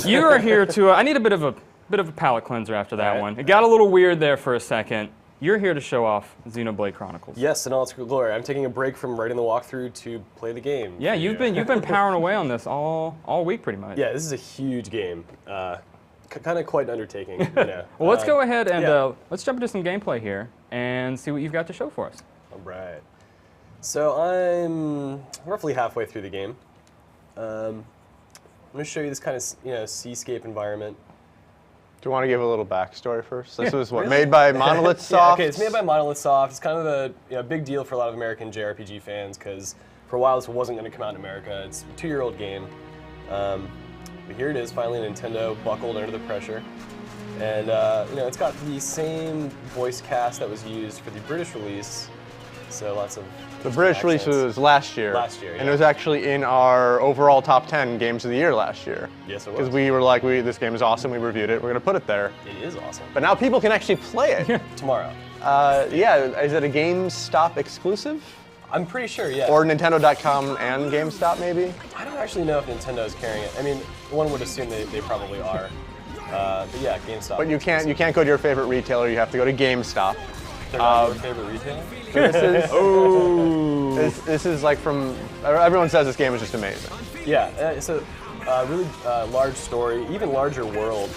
You are here to. I need a bit of a palate cleanser after that one. It got a little weird there for a second. You're here to show off Xenoblade Chronicles. Yes, in all its glory. I'm taking a break from writing the walkthrough to play the game. Yeah, you've been powering away on this all week pretty much. Yeah, this is a huge game. Kind of quite an undertaking. You know. Well, let's go ahead and let's jump into some gameplay here and see what you've got to show for us. All right. So I'm roughly halfway through the game. I'm going to show you this kind of seascape environment. Do you want to give a little backstory first? This was what, made by Monolith Soft? Okay, it's made by Monolith Soft. It's kind of a big deal for a lot of American JRPG fans because for a while this wasn't going to come out in America. It's a 2-year-old game. But here it is, finally Nintendo buckled under the pressure. And it's got the same voice cast that was used for the British release. So lots of the British release was last year. Last year, yeah. And it was actually in our overall top 10 games of the year last year. Yes, it was. Because we were like, this game is awesome, we reviewed it, we're going to put it there. It is awesome. But now people can actually play it. Tomorrow. Yeah, is it a GameStop exclusive? I'm pretty sure, yeah. Or Nintendo.com and GameStop, maybe? I don't actually know if Nintendo is carrying it. I mean, one would assume they probably are. But yeah, GameStop. But you can't go to your favorite retailer, you have to go to GameStop. They're not your favorite retailer? This is like from, everyone says this game is just amazing. Yeah, it's a really large story, even larger world.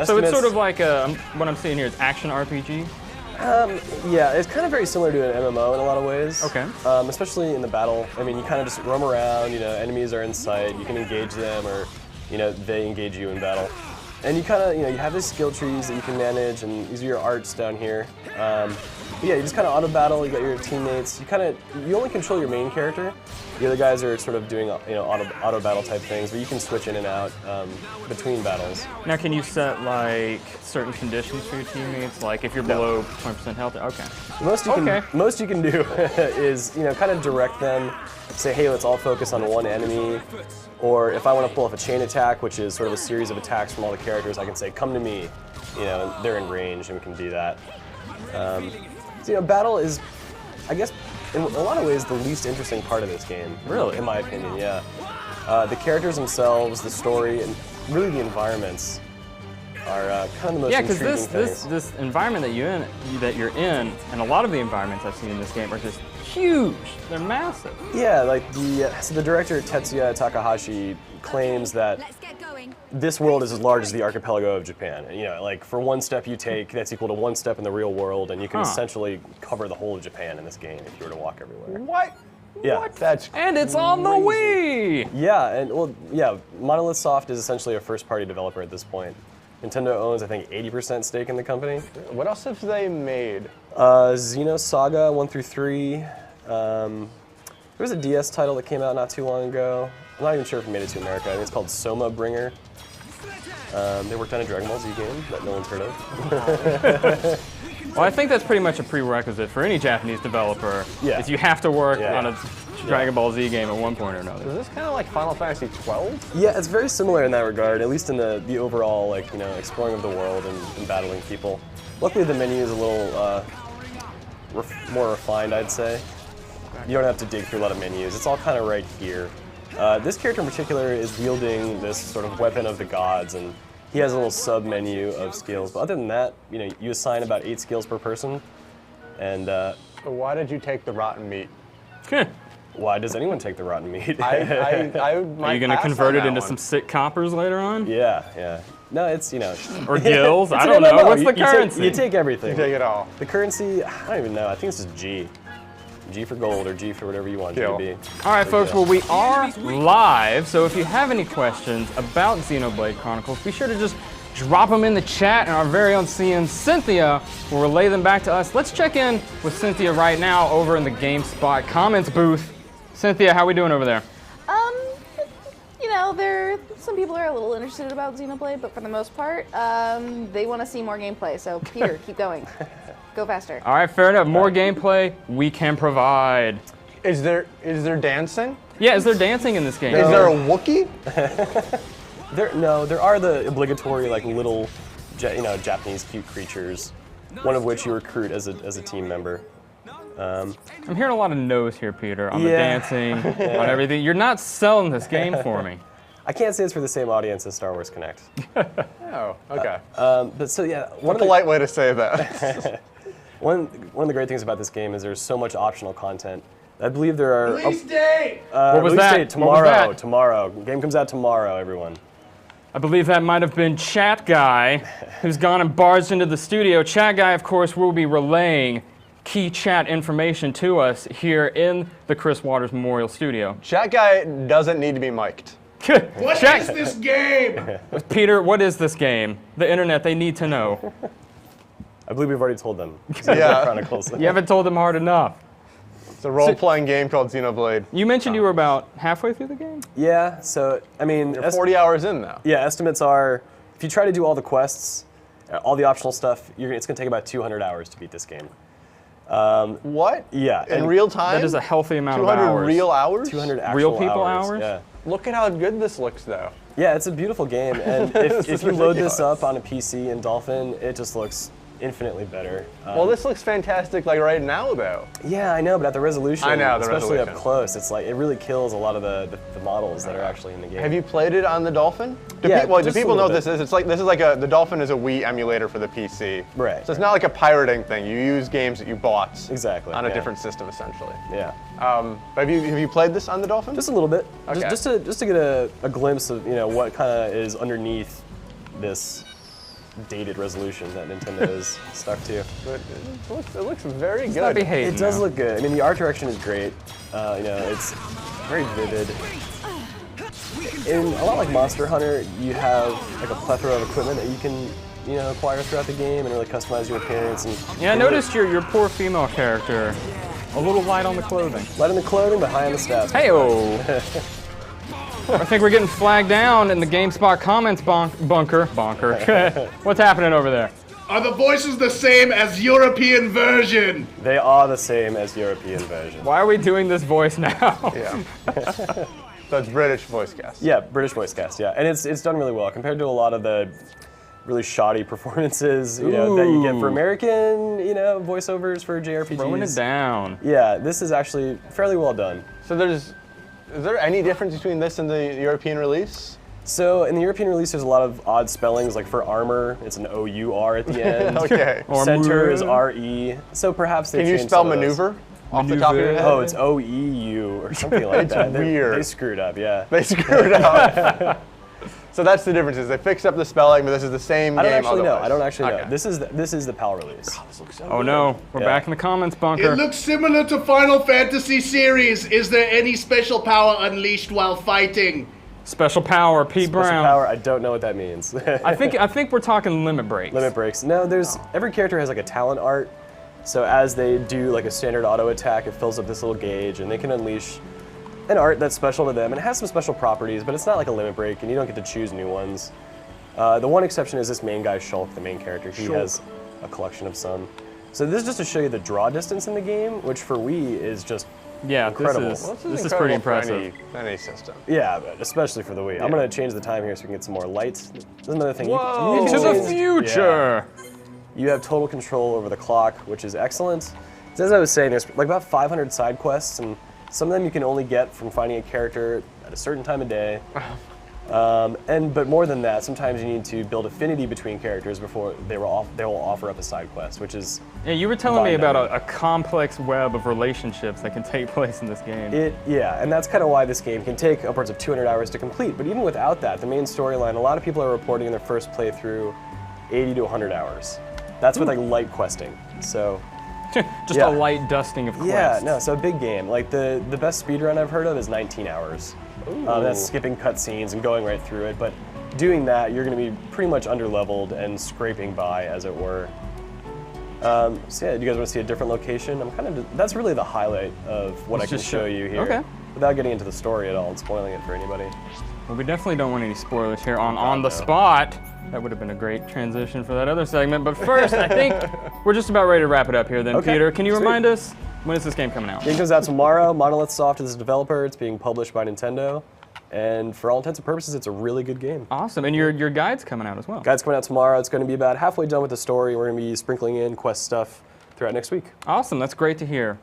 So it's sort of like what I'm seeing here is action RPG? Yeah, it's kind of very similar to an MMO in a lot of ways. Okay. Especially in the battle. I mean, you kind of just roam around, enemies are in sight, you can engage them or, they engage you in battle. And you kind of, you have these skill trees that you can manage, and these are your arts down here. But yeah, you just kind of auto battle. You got your teammates. You only control your main character. The other guys are sort of doing, auto battle type things, but you can switch in and out between battles. Now, can you set like certain conditions for your teammates? Like if you're below 20% health? Okay. Most you can do is, kind of direct them. Say, hey, let's all focus on one enemy. Or if I want to pull off a chain attack, which is sort of a series of attacks from all the characters, I can say, come to me. They're in range and we can do that. So, battle is, I guess, in a lot of ways, the least interesting part of this game. Really? In my opinion, yeah. The characters themselves, the story, and really the environments are kind of the most intriguing things. Yeah, because this environment that you're in, and a lot of the environments I've seen in this game are just huge. They're massive. Yeah, like so the director Tetsuya Takahashi claims that this world is as large as the archipelago of Japan. And, like for one step you take, that's equal to one step in the real world, and you can essentially cover the whole of Japan in this game if you were to walk everywhere. What? Yeah. What? And it's on the Wii! Yeah, Monolith Soft is essentially a first-party developer at this point. Nintendo owns, I think, 80% stake in the company. What else have they made? Xenosaga 1 through 3. There was a DS title that came out not too long ago. I'm not even sure if it made it to America. I think it's called Soma Bringer. They worked on a Dragon Ball Z game that no one's heard of. Well, I think that's pretty much a prerequisite for any Japanese developer. Yeah. Is you have to work on a Dragon Ball Z game at one point or another. Is this kind of like Final Fantasy 12? Yeah, it's very similar in that regard, at least in the overall, exploring of the world and battling people. Luckily, the menu is a little more refined, I'd say. You don't have to dig through a lot of menus. It's all kind of right here. This character in particular is wielding this sort of weapon of the gods, and he has a little sub-menu of skills. But other than that, you assign about 8 skills per person. And So why did you take the rotten meat? Why does anyone take the rotten meat? Are you going to convert it into some sick coppers later on? Yeah. No, it's, Or gills? I don't know. What's the currency? You take everything. You take it all. The currency, I don't even know. I think it's just G. G for gold or G for whatever you want it to be. All right, folks. Well, we are live, so if you have any questions about Xenoblade Chronicles, be sure to just drop them in the chat, and our very own CN Cynthia will relay them back to us. Let's check in with Cynthia right now over in the GameSpot comments booth. Cynthia, how are we doing over there? Some people are a little interested about Xenoblade, but for the most part, they want to see more gameplay. So Peter, keep going. Go faster. All right, fair enough. More gameplay we can provide. Is there dancing? Yeah, is there dancing in this game? Is there a Wookiee? There are the obligatory little, Japanese cute creatures. One of which you recruit as a team member. I'm hearing a lot of no's here, Peter, on the dancing, on everything. You're not selling this game for me. I can't say it's for the same audience as Star Wars Connect. Oh, okay. But so yeah, One polite way to say that. one of the great things about this game is there's so much optional content. I believe there are. Release date! What was release that? date What was tomorrow. that? Tomorrow. Game comes out tomorrow, everyone. I believe that might have been Chat Guy, who's gone and barged into the studio. Chat Guy, of course, will be relaying key chat information to us here in the Chris Waters Memorial Studio. Chat guy doesn't need to be mic'd. What is this game? Peter, what is this game? The internet, they need to know. I believe we've already told them. Yeah. Chronicles. You haven't told them hard enough. It's a role-playing game called Xenoblade. You mentioned you were about halfway through the game? Yeah. So I mean, You're 40 hours in now. yeah. Estimates are if you try to do all the quests, all the optional stuff, it's going to take about 200 hours to beat this game. What? Yeah. In and real time? That is a healthy amount of 200 hours. real hours? 200 actual Real people hours? Yeah. Look at how good this looks, though. Yeah, it's a beautiful game, and This if is you load this ridiculous. up on a PC in Dolphin, it just looks infinitely better. Well, this looks fantastic, like right now, though. Yeah, I know, but at the resolution, I know, the especially up resolution. close, it's like it really kills a lot of the models that are actually in the game. Have you played it on the Dolphin? Do Yeah, do just a people know little what this is? It's like the Dolphin is a Wii emulator for the PC. Right. So it's not like a pirating thing. You use games that you bought. Exactly, On a yeah. different system, essentially. Yeah, But have you played this on the Dolphin? just a little bit, Okay. just to get a glimpse of what kind of is underneath this dated resolution that Nintendo is stuck to. But it looks very Stop good. behaving. It does look good. I mean, the art direction is great. It's very vivid. In a lot like Monster Hunter, you have like a plethora of equipment that you can, acquire throughout the game and really customize your appearance. And Yeah, I noticed your poor female character. A little light on the clothing. light in the clothing, but high on the stats. Hey-oh. I think we're getting flagged down in the GameSpot comments bunker. What's happening over there? Are the voices the same as European version? They are the same as European version. Why are we doing this voice now? Yeah. So it's British voice cast. Yeah, British voice cast. Yeah, and it's done really well compared to a lot of the really shoddy performances that you get for American voiceovers for JRPGs. Throwing it down. Yeah, this is actually fairly well done. So is there any difference between this and the European release? So in the European release, there's a lot of odd spellings. Like for armor, it's an O-U-R at the end. Okay. Or Center Armor. is R-E. So perhaps they Can you changed spell some of those. maneuver off the top of your head? Oh, it's O-E-U or something like It's that. weird. They screwed up, yeah. They screwed up. So that's the difference. Is they fixed up the spelling, but this is the same I don't game. actually know. otherwise. I don't actually know. Okay. This is the PAL release. This looks so Oh good. no, we're Yeah. back in the comments bunker. It looks similar to Final Fantasy series. Is there any special power unleashed while fighting? Special power, Pete Special Brown. power, I don't know what that means. I think we're talking limit breaks. Limit breaks. No, every character has like a talent art. So as they do like a standard auto attack, it fills up this little gauge and they can unleash an art that's special to them and it has some special properties, but it's not like a limit break and you don't get to choose new ones. The one exception is this main guy, Shulk, the main character. He has a collection of some. So this is just to show you the draw distance in the game, which for Wii is just Yeah, incredible. This is pretty incredible impressive. for any system. yeah, but especially for the Wii. I'm gonna change the time here so we can get some more lights. There's another thing. Whoa. You To can the change- future. You have total control over the clock, which is excellent. So as I was saying, there's like about 500 side quests, and some of them you can only get from finding a character at a certain time of day. But more than that, sometimes you need to build affinity between characters before they will offer up a side quest, which is Yeah, you were telling me about mind-numbing. a complex web of relationships that can take place in this game. and that's kind of why this game can take upwards of 200 hours to complete. But even without that, the main storyline, a lot of people are reporting in their first playthrough 80 to 100 hours. That's with like light questing. So Just yeah. a light dusting of quests. yeah, no, so a big game. Like the best speedrun I've heard of is 19 hours. That's skipping cutscenes and going right through it. But doing that, you're going to be pretty much underleveled and scraping by, as it were. So yeah, do you guys want to see a different location? That's really the highlight of what Let's I can just show show- you here. okay. Without getting into the story at all and spoiling it for anybody. Well, we definitely don't want any spoilers here on the spot. That would have been a great transition for that other segment. But first, I think we're just about ready to wrap it up here then, Okay, Peter. Can you sweet. remind us, when is this game coming out? Game comes out tomorrow. Monolith Soft is the developer. It's being published by Nintendo. And for all intents and purposes, it's a really good game. Awesome, and your guide's coming out as well. Guide's coming out tomorrow. It's going to be about halfway done with the story. We're going to be sprinkling in quest stuff throughout next week. Awesome, that's great to hear.